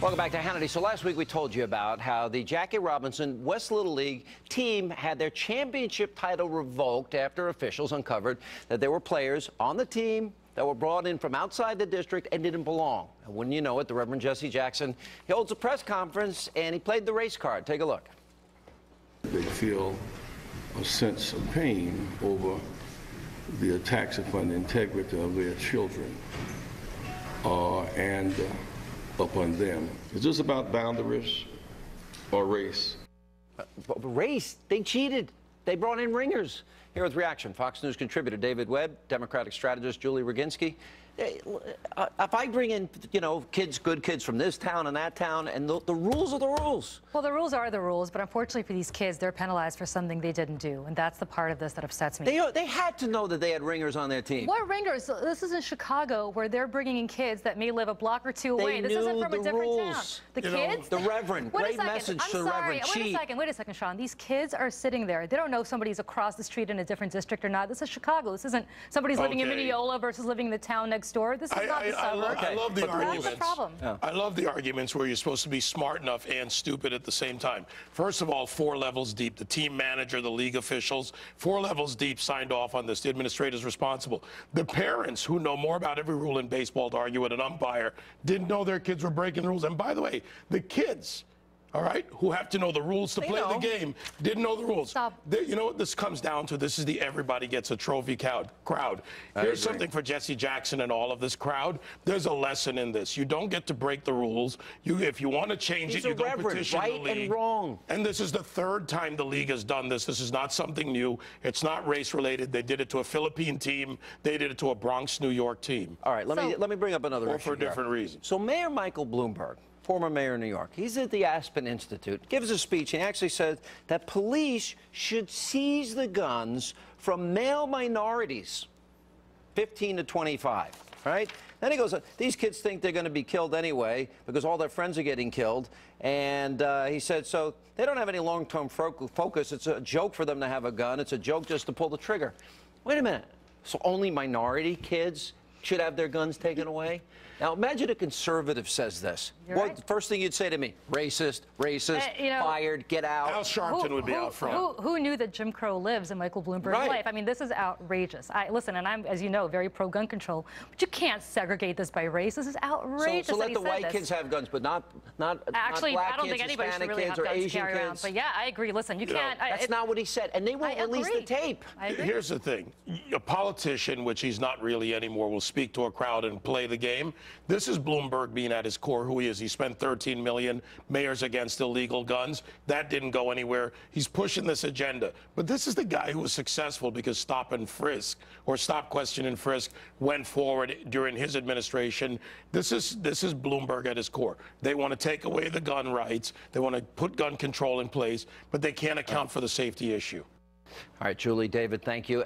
Welcome back to Hannity. So last week we told you about how the Jackie Robinson West Little League team had their championship title revoked after officials uncovered that there were players on the team that were brought in from outside the district and didn't belong. And wouldn't you know it, the Reverend Jesse Jackson, he holds a press conference and he played the race card. Take a look. They feel a sense of pain over the attacks upon the integrity of their children and upon them. Is this about boundaries or race? Race? They cheated. They brought in ringers. Here with reaction, Fox News contributor David Webb, Democratic strategist Julie Roginski. If I bring in, kids, good kids from this town and that town, and the rules are the rules. Well, the rules are the rules, but unfortunately for these kids, they're penalized for something they didn't do, and that's the part of this that upsets me. They had to know that they had ringers on their team. What ringers? This is in Chicago, where they're bringing in kids that may live a block or two away. This isn't from a different town. The kids? The Reverend, great message to the Reverend. Wait a second, Sean. These kids are sitting there. They don't know if somebody's across the street in a different district or not. This is Chicago. This isn't somebody's living in Mineola versus living in the town next door. This is not the suburb. I love the arguments. That's the problem. Yeah. I love the arguments where you're supposed to be smart enough and stupid at the same time. First of all, 4 levels deep. The team manager, the league officials, 4 levels deep signed off on this. The administrator's responsible. The parents, who know more about every rule in baseball to argue with an umpire, didn't know their kids were breaking rules. And by the way, the kids, all right, who have to know the rules to play the game, didn't know the rules. You know what this comes down to? This is the everybody gets a trophy crowd. Here's something for Jesse Jackson and all of this crowd. There's a lesson in this. You don't get to break the rules. If you want to change it, you go petition the league. Right and wrong. And this is the 3rd time the league has done this. This is not something new. It's not race related. They did it to a Philippine team. They did it to a Bronx, New York team. All right, let me bring up another issue. Or for a different reason. So Mayor Michael Bloomberg, former mayor of New York, he's at the Aspen Institute, gives a speech, and he actually says that police should seize the guns from male minorities, 15 to 25, right? Then he goes, these kids think they're going to be killed anyway because all their friends are getting killed. And he said, so they don't have any long-term focus. It's a joke for them to have a gun. It's a joke just to pull the trigger. Wait a minute. So only minority kids should have their guns taken away? Now, imagine a conservative says this. What first thing you'd say to me? Racist, fired, get out. Al Sharpton would be out front. Who knew that Jim Crow lives in Michael Bloomberg's life? I mean, this is outrageous. Listen, and I'm, as you know, very pro-gun control, but you can't segregate this by race. This is outrageous. So let the white kids have guns, but not actually, black I don't kids, think anybody should really kids, have guns to Asian carry kids. around. But yeah, I agree. Listen, you can't. That's not what he said, and they won't release the tape. I agree. Here's the thing. A politician, which he's not really anymore, will speak to a crowd and play the game. This is Bloomberg being at his core who he is. He spent $13 million, mayors against illegal guns. That didn't go anywhere. He's pushing this agenda. But this is the guy who was successful because stop and frisk, or stop, question, and frisk, went forward during his administration. This is Bloomberg at his core. They want to take away the gun rights. They want to put gun control in place, but they can't account for the safety issue. All right, Julie, David, thank you.